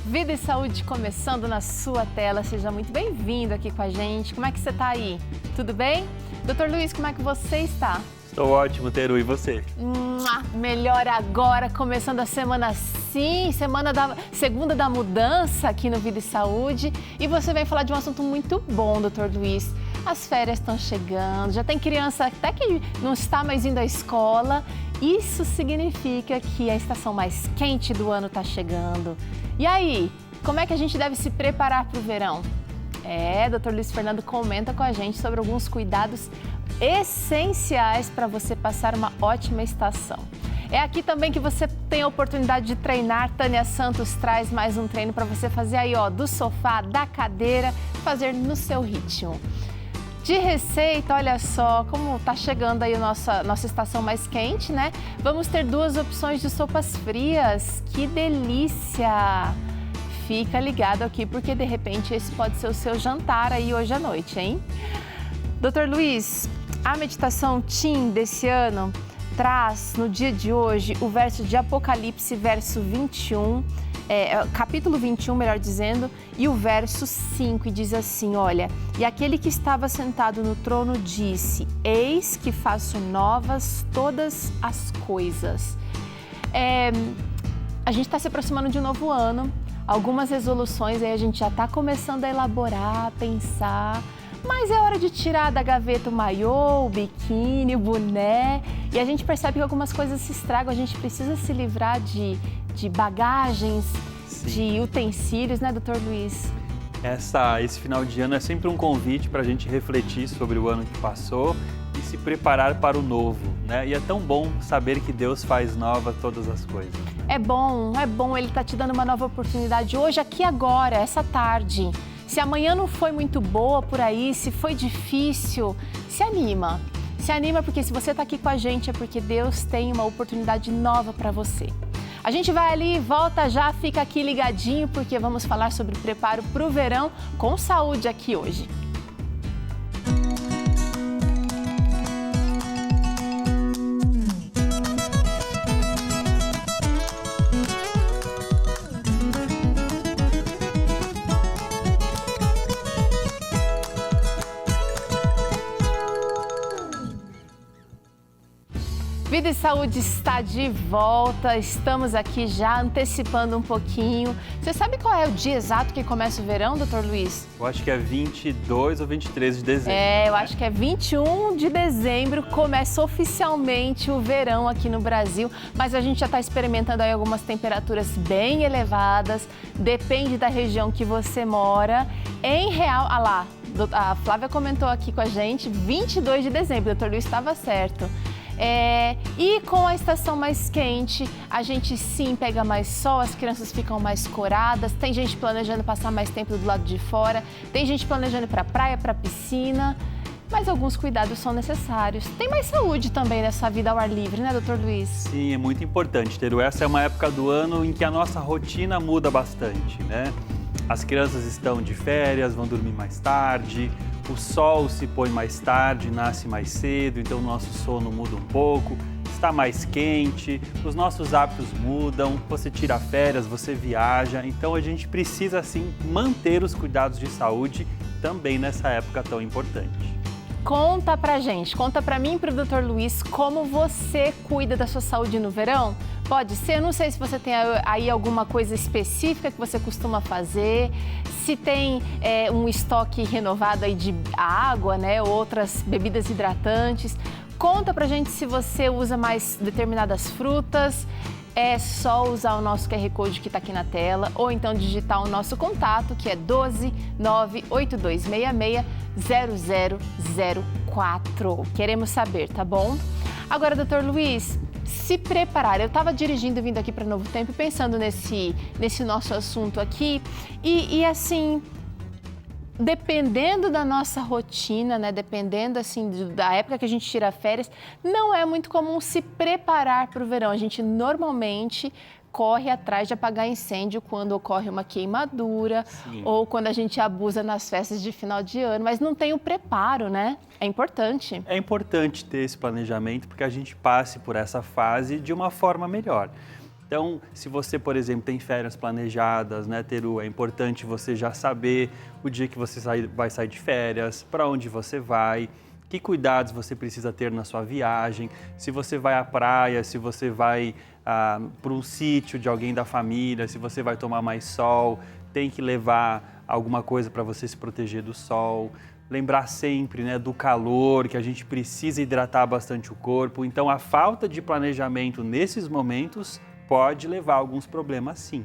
Vida e Saúde começando na sua tela. Seja muito bem-vindo aqui com a gente. Como é que você está aí? Tudo bem? Doutor Luiz, como é que você está? Estou ótimo, Teru. E você? Melhor agora, começando a semana sim, segunda da mudança aqui no Vida e Saúde. E você vai falar de um assunto muito bom, doutor Luiz. As férias estão chegando, já tem criança até que não está mais indo à escola. Isso significa que a estação mais quente do ano está chegando. E aí, como é que a gente deve se preparar para o verão? Doutor Luiz Fernando comenta com a gente sobre alguns cuidados essenciais para você passar uma ótima estação. É aqui também que você tem a oportunidade de treinar. Tânia Santos traz mais um treino para você fazer aí, do sofá, da cadeira, fazer no seu ritmo. De receita, olha só como tá chegando aí a nossa estação mais quente, né? Vamos ter 2 opções de sopas frias. Que delícia! Fica ligado aqui porque de repente esse pode ser o seu jantar aí hoje à noite, hein? Doutor Luiz, a meditação Tim desse ano traz no dia de hoje o verso de Apocalipse, verso 21, capítulo 21, melhor dizendo, e o verso 5, e diz assim, olha, e aquele que estava sentado no trono disse, eis que faço novas todas as coisas. A gente está se aproximando de um novo ano, algumas resoluções aí a gente já está começando a elaborar, a pensar, mas é hora de tirar da gaveta o maiô, o biquíni, o boné, e a gente percebe que algumas coisas se estragam, a gente precisa se livrar de bagagens, sim, de utensílios, né, doutor Luiz? Esse final de ano é sempre um convite para a gente refletir sobre o ano que passou e se preparar para o novo, né? E é tão bom saber que Deus faz nova todas as coisas. É bom, Ele está te dando uma nova oportunidade hoje, aqui agora, essa tarde. Se amanhã não foi muito boa por aí, se foi difícil, se anima. Se anima porque se você está aqui com a gente é porque Deus tem uma oportunidade nova para você. A gente vai ali, volta já, fica aqui ligadinho porque vamos falar sobre preparo para o verão com saúde aqui hoje. Vida e Saúde está de volta, estamos aqui já antecipando um pouquinho. Você sabe qual é o dia exato que começa o verão, doutor Luiz? Eu acho que é 22 ou 23 de dezembro. Eu acho que é 21 de dezembro, começa oficialmente o verão aqui no Brasil, mas a gente já está experimentando aí algumas temperaturas bem elevadas, depende da região que você mora. Em real, a Flávia comentou aqui com a gente, 22 de dezembro, o doutor Luiz estava certo. E com a estação mais quente, a gente sim pega mais sol, as crianças ficam mais coradas, tem gente planejando passar mais tempo do lado de fora, tem gente planejando ir para a praia, para a piscina, mas alguns cuidados são necessários. Tem mais saúde também nessa vida ao ar livre, né, doutor Luiz? Sim, é muito importante, Teru. Essa é uma época do ano em que a nossa rotina muda bastante, né? As crianças estão de férias, vão dormir mais tarde, o sol se põe mais tarde, nasce mais cedo, então o nosso sono muda um pouco, está mais quente, os nossos hábitos mudam, você tira férias, você viaja, então a gente precisa sim manter os cuidados de saúde também nessa época tão importante. Conta pra gente, conta pra mim e pro doutor Luiz como você cuida da sua saúde no verão. Pode ser, eu não sei se você tem aí alguma coisa específica que você costuma fazer, se tem um estoque renovado aí de água, né, outras bebidas hidratantes. Conta pra gente se você usa mais determinadas frutas. É só usar o nosso QR Code que está aqui na tela ou então digitar o nosso contato, que é 12 98266 0004. Queremos saber, tá bom? Agora, doutor Luiz, se preparar. Eu estava dirigindo vindo aqui para Novo Tempo pensando nesse nosso assunto aqui e assim, dependendo da nossa rotina, né, dependendo assim da época que a gente tira férias, não é muito comum se preparar para o verão. A gente normalmente corre atrás de apagar incêndio quando ocorre uma queimadura, sim, ou quando a gente abusa nas festas de final de ano, mas não tem o preparo, né? É importante. É importante ter esse planejamento porque a gente passe por essa fase de uma forma melhor. Então, se você, por exemplo, tem férias planejadas, né, Teru, é importante você já saber o dia que você vai sair de férias, para onde você vai, que cuidados você precisa ter na sua viagem, se você vai à praia, se você vai para um sítio de alguém da família, se você vai tomar mais sol, tem que levar alguma coisa para você se proteger do sol. Lembrar sempre, né, do calor, que a gente precisa hidratar bastante o corpo. Então, a falta de planejamento nesses momentos pode levar a alguns problemas, sim.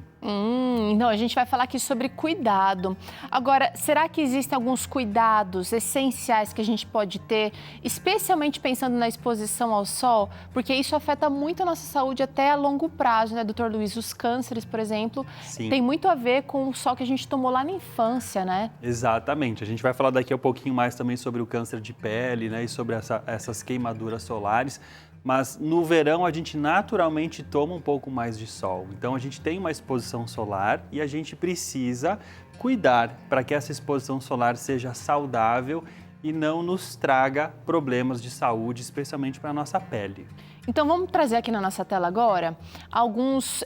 Então, a gente vai falar aqui sobre cuidado. Agora, será que existem alguns cuidados essenciais que a gente pode ter, especialmente pensando na exposição ao sol? Porque isso afeta muito a nossa saúde até a longo prazo, né, doutor Luiz? Os cânceres, por exemplo, Sim. tem muito a ver com o sol que a gente tomou lá na infância, né? Exatamente. A gente vai falar daqui a pouquinho mais também sobre o câncer de pele, né, e sobre essas queimaduras solares. Mas no verão a gente naturalmente toma um pouco mais de sol. Então a gente tem uma exposição solar e a gente precisa cuidar para que essa exposição solar seja saudável e não nos traga problemas de saúde, especialmente para a nossa pele. Então vamos trazer aqui na nossa tela agora algumas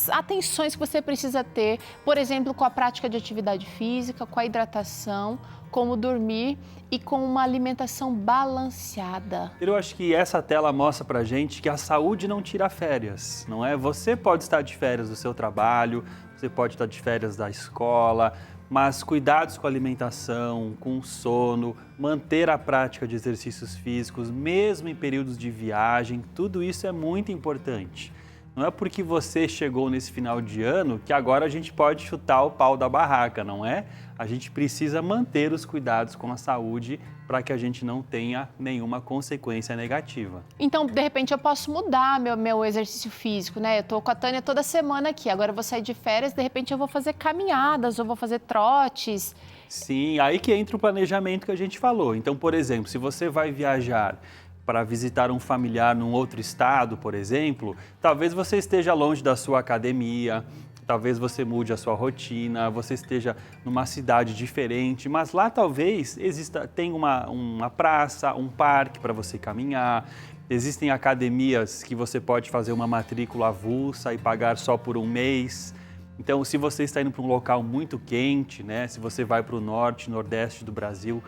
atenções que você precisa ter, por exemplo, com a prática de atividade física, com a hidratação, como dormir e com uma alimentação balanceada. Eu acho que essa tela mostra pra gente que a saúde não tira férias, não é? Você pode estar de férias do seu trabalho, você pode estar de férias da escola, mas cuidados com a alimentação, com o sono, manter a prática de exercícios físicos, mesmo em períodos de viagem, tudo isso é muito importante. Não é porque você chegou nesse final de ano que agora a gente pode chutar o pau da barraca, não é? A gente precisa manter os cuidados com a saúde para que a gente não tenha nenhuma consequência negativa. Então, de repente, eu posso mudar meu exercício físico, né? Eu tô com a Tânia toda semana aqui, agora eu vou sair de férias, de repente eu vou fazer caminhadas, ou vou fazer trotes. Sim, aí que entra o planejamento que a gente falou. Então, por exemplo, se você vai viajar para visitar um familiar num outro estado, por exemplo, talvez você esteja longe da sua academia, talvez você mude a sua rotina, você esteja numa cidade diferente, mas lá talvez tenha uma praça, um parque para você caminhar, existem academias que você pode fazer uma matrícula avulsa e pagar só por um mês. Então, se você está indo para um local muito quente, né, se você vai para o norte, nordeste do Brasil,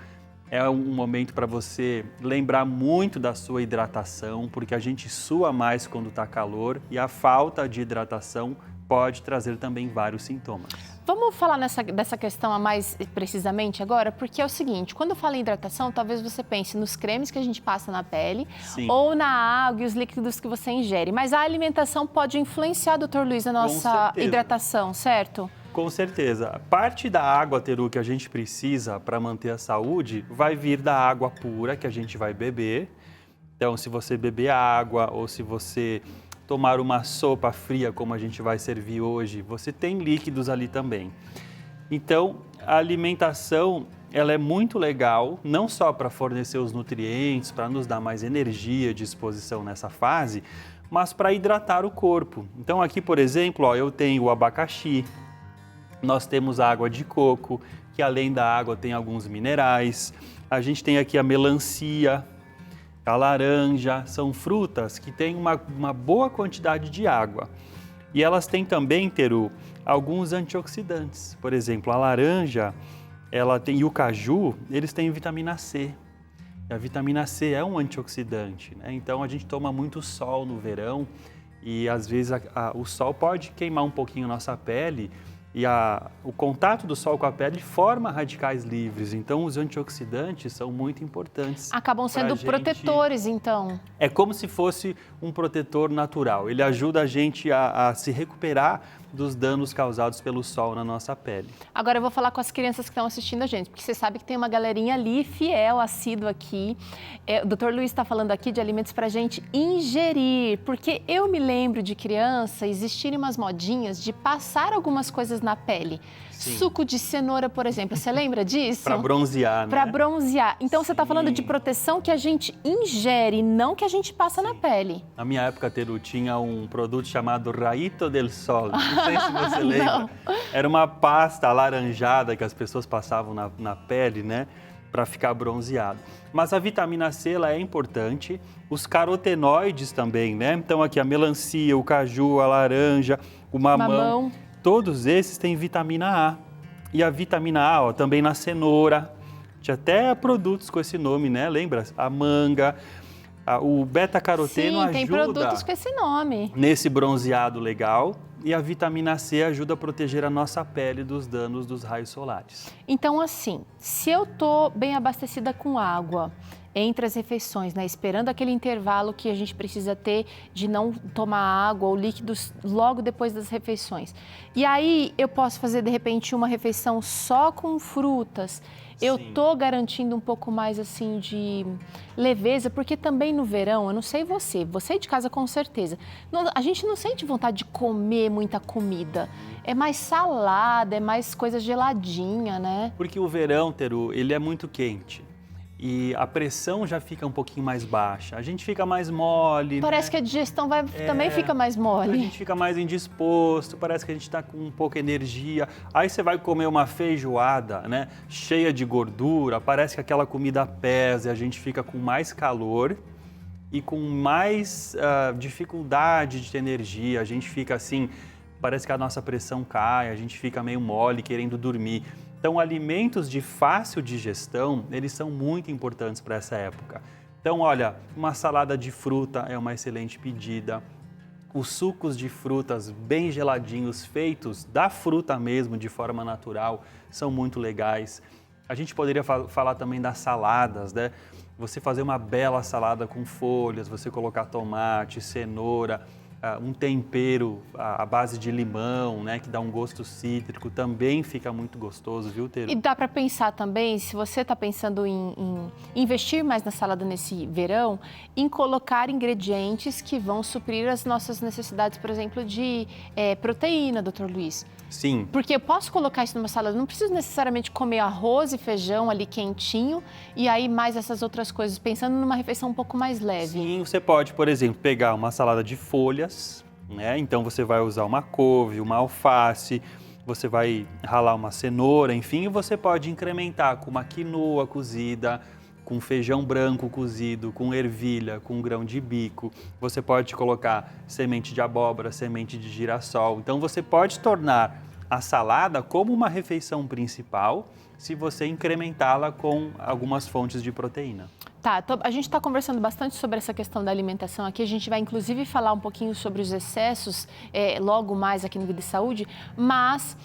é um momento para você lembrar muito da sua hidratação, porque a gente sua mais quando está calor e a falta de hidratação pode trazer também vários sintomas. Vamos falar dessa questão a mais precisamente agora, porque é o seguinte, quando eu falo em hidratação, talvez você pense nos cremes que a gente passa na pele, Sim, ou na água e os líquidos que você ingere, mas a alimentação pode influenciar, doutor Luiz, a nossa hidratação, certo? com certeza. Parte da água, Teru, que a gente precisa para manter a saúde vai vir da água pura que a gente vai beber. Então, se você beber água ou se você tomar uma sopa fria, como a gente vai servir hoje, você tem líquidos ali também. Então, a alimentação, ela é muito legal, não só para fornecer os nutrientes, para nos dar mais energia, disposição nessa fase, mas para hidratar o corpo. Então, aqui, por exemplo, ó, eu tenho o abacaxi, nós temos a água de coco, que além da água tem alguns minerais. A gente tem aqui a melancia, a laranja, são frutas que têm uma boa quantidade de água. E elas têm também, Teru, alguns antioxidantes. Por exemplo, a laranja e o caju, eles têm vitamina C. E a vitamina C é um antioxidante, né? Então a gente toma muito sol no verão e às vezes o sol pode queimar um pouquinho a nossa pele. E o contato do sol com a pele forma radicais livres, então os antioxidantes são muito importantes. Acabam sendo protetores, então. É como se fosse um protetor natural, ele ajuda a gente a se recuperar dos danos causados pelo sol na nossa pele. Agora eu vou falar com as crianças que estão assistindo a gente, porque você sabe que tem uma galerinha ali, fiel, assíduo aqui. O doutor Luiz está falando aqui de alimentos para a gente ingerir, porque eu me lembro de criança existirem umas modinhas de passar algumas coisas na pele. Sim. Suco de cenoura, por exemplo, você lembra disso? Para bronzear, né? Para bronzear. Então você está falando de proteção que a gente ingere, não que a gente passa na pele. Na minha época, Teru, tinha um produto chamado Rayito del Sol. Não sei se você lembra. Não. Era uma pasta alaranjada que as pessoas passavam na pele, né? para ficar bronzeado. Mas a vitamina C ela é importante, os carotenoides também, né? Então aqui a melancia, o caju, a laranja, o mamão, todos esses têm vitamina A. E a vitamina A, ó, também na cenoura, tinha até produtos com esse nome, né? Lembra? A manga, o beta-caroteno ajuda... Sim, tem produtos com esse nome. Nesse bronzeado legal. E a vitamina C ajuda a proteger a nossa pele dos danos dos raios solares. Então, assim, se eu tô bem abastecida com água entre as refeições, né, esperando aquele intervalo que a gente precisa ter de não tomar água ou líquidos logo depois das refeições. E aí eu posso fazer, de repente, uma refeição só com frutas. Eu tô garantindo um pouco mais, assim, de leveza, porque também no verão, eu não sei você de casa com certeza, a gente não sente vontade de comer muita comida. É mais salada, é mais coisa geladinha, né? Porque o verão, Teru, ele é muito quente. E a pressão já fica um pouquinho mais baixa, a gente fica mais mole. Parece que a digestão também fica mais mole. A gente fica mais indisposto, parece que a gente está com pouca energia. Aí você vai comer uma feijoada, né, cheia de gordura, parece que aquela comida pesa e a gente fica com mais calor e com mais dificuldade de ter energia. A gente fica assim, parece que a nossa pressão cai, a gente fica meio mole, querendo dormir. Então, alimentos de fácil digestão, eles são muito importantes para essa época. Então, olha, uma salada de fruta é uma excelente pedida. Os sucos de frutas bem geladinhos, feitos da fruta mesmo, de forma natural, são muito legais. A gente poderia falar também das saladas, né? Você fazer uma bela salada com folhas, você colocar tomate, cenoura, um tempero à base de limão, né, que dá um gosto cítrico, também fica muito gostoso, viu, Teru? E dá para pensar também, se você está pensando em investir mais na salada nesse verão, em colocar ingredientes que vão suprir as nossas necessidades, por exemplo, de proteína, Dr. Luiz. Sim. Porque eu posso colocar isso numa salada, não preciso necessariamente comer arroz e feijão ali quentinho e aí mais essas outras coisas, pensando numa refeição um pouco mais leve. Sim, você pode, por exemplo, pegar uma salada de folhas, né? Então você vai usar uma couve, uma alface, você vai ralar uma cenoura, enfim, e você pode incrementar com uma quinoa cozida, com feijão branco cozido, com ervilha, com grão de bico. Você pode colocar semente de abóbora, semente de girassol. Então você pode tornar a salada como uma refeição principal se você incrementá-la com algumas fontes de proteína. Tá, a gente está conversando bastante sobre essa questão da alimentação aqui, a gente vai inclusive falar um pouquinho sobre os excessos logo mais aqui no Vida e Saúde, mas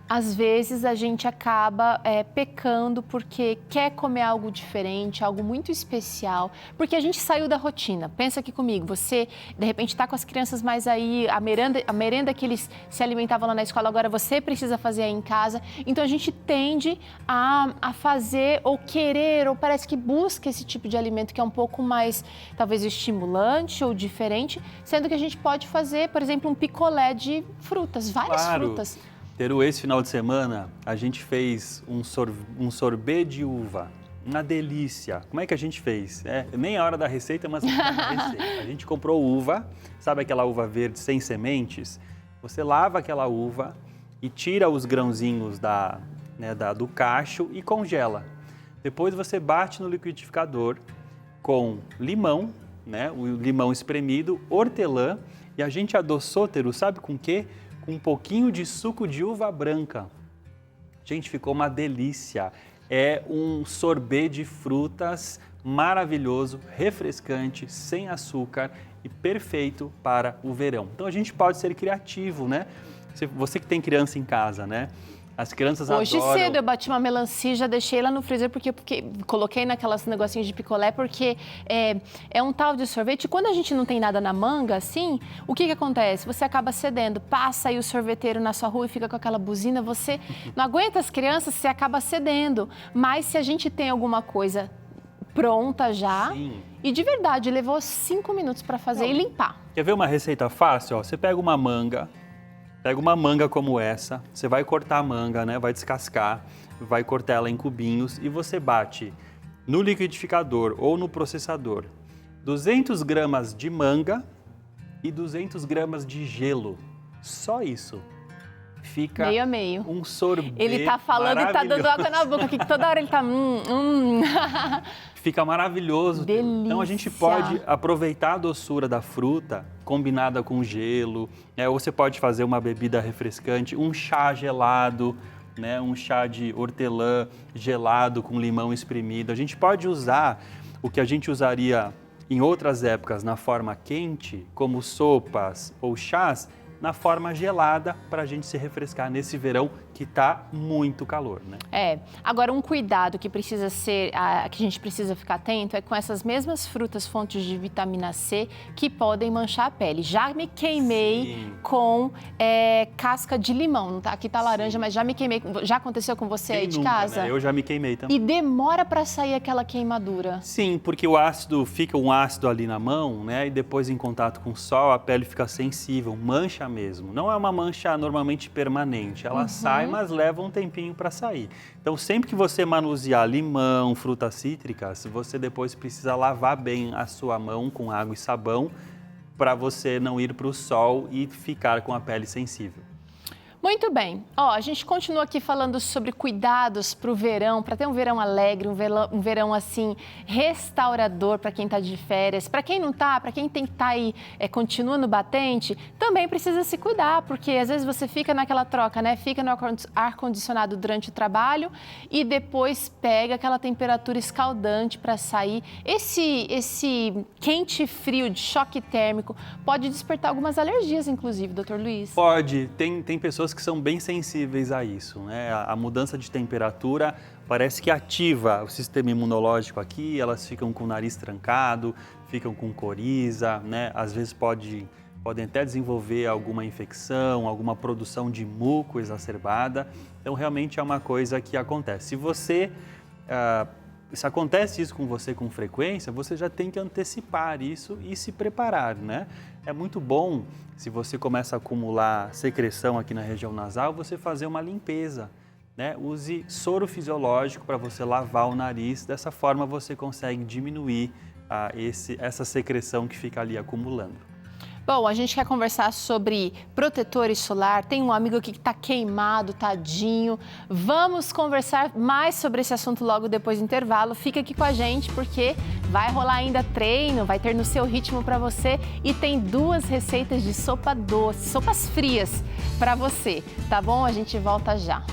às vezes a gente acaba pecando porque quer comer algo diferente, algo muito especial, porque a gente saiu da rotina. Pensa aqui comigo, você de repente está com as crianças mais aí, a merenda que eles se alimentavam lá na escola, agora você precisa fazer aí em casa. Então a gente tende a fazer ou querer, ou parece que busca esse tipo de alimento que é um pouco mais, talvez, estimulante ou diferente, sendo que a gente pode fazer, por exemplo, um picolé de frutas, várias frutas. Teru, esse final de semana a gente fez um sorbet de uva, uma delícia. Como é que a gente fez? Nem a hora da receita, mas a receita. A gente comprou uva, sabe aquela uva verde sem sementes? Você lava aquela uva e tira os grãozinhos do cacho e congela. Depois você bate no liquidificador com limão, né, o limão espremido, hortelã, e a gente adoçou, Teru, sabe com o quê? Com um pouquinho de suco de uva branca. Gente, ficou uma delícia. É um sorbet de frutas maravilhoso, refrescante, sem açúcar e perfeito para o verão. Então a gente pode ser criativo, né? Você que tem criança em casa, né? As crianças Hoje adoram... cedo eu bati uma melancia, já deixei ela no freezer porque coloquei naquelas negocinhos de picolé, porque é um tal de sorvete. Quando a gente não tem nada na manga, assim, o que acontece? Você acaba cedendo, passa aí o sorveteiro na sua rua e fica com aquela buzina, você não aguenta as crianças, você acaba cedendo. Mas se a gente tem alguma coisa pronta já, sim, e de verdade, levou 5 minutos para fazer e limpar. Quer ver uma receita fácil? Ó, você pega uma manga como essa, você vai cortar a manga, né? Vai descascar, vai cortar ela em cubinhos e você bate no liquidificador ou no processador 200 gramas de manga e 200 gramas de gelo. Só isso. Fica meio a meio. um sorvete. Ele tá falando e tá dando água na boca aqui, que toda hora ele tá. Fica maravilhoso. Delícia. Então a gente pode aproveitar a doçura da fruta combinada com gelo. Ou você pode fazer uma bebida refrescante, um chá gelado, né? Um chá de hortelã gelado com limão espremido. A gente pode usar o que a gente usaria em outras épocas na forma quente, como sopas ou chás, na forma gelada para a gente se refrescar nesse verão que tá muito calor, né? Agora um cuidado que precisa ser, que a gente precisa ficar atento é com essas mesmas frutas fontes de vitamina C que podem manchar a pele. Já me queimei com casca de limão, tá? Aqui tá laranja, mas já me queimei. Já aconteceu com você aí de casa? Né? Eu já me queimei também. E demora para sair aquela queimadura? Sim, porque o ácido fica um ácido ali na mão, né? E depois em contato com o sol a pele fica sensível, mancha mesmo. Não é uma mancha normalmente permanente, ela sai, mas leva um tempinho para sair. Então, sempre que você manusear limão, frutas cítricas, você depois precisa lavar bem a sua mão com água e sabão para você não ir para o sol e ficar com a pele sensível. Muito bem. A gente continua aqui falando sobre cuidados para o verão, para ter um verão alegre, um verão assim restaurador para quem está de férias. Para quem não está, para quem tem que estar aí, continua no batente, também precisa se cuidar, porque às vezes você fica naquela troca, né? Fica no ar-condicionado durante o trabalho e depois pega aquela temperatura escaldante para sair. Esse quente e frio de choque térmico pode despertar algumas alergias, inclusive, doutor Luiz. Pode. Tem pessoas que são bem sensíveis a isso, né? A mudança de temperatura parece que ativa o sistema imunológico aqui, elas ficam com o nariz trancado, ficam com coriza, né? Às vezes podem até desenvolver alguma infecção, alguma produção de muco exacerbada. Então, realmente é uma coisa que acontece. Se acontece isso com você com frequência, você já tem que antecipar isso e se preparar, né? É muito bom, se você começa a acumular secreção aqui na região nasal, você fazer uma limpeza, né? Use soro fisiológico para você lavar o nariz, dessa forma você consegue diminuir essa secreção que fica ali acumulando. Bom, a gente quer conversar sobre protetores solar. Tem um amigo aqui que está queimado, tadinho. Vamos conversar mais sobre esse assunto logo depois do intervalo. Fica aqui com a gente porque vai rolar ainda treino, vai ter no seu ritmo para você e tem 2 receitas de sopa doce, sopas frias para você, tá bom? A gente volta já.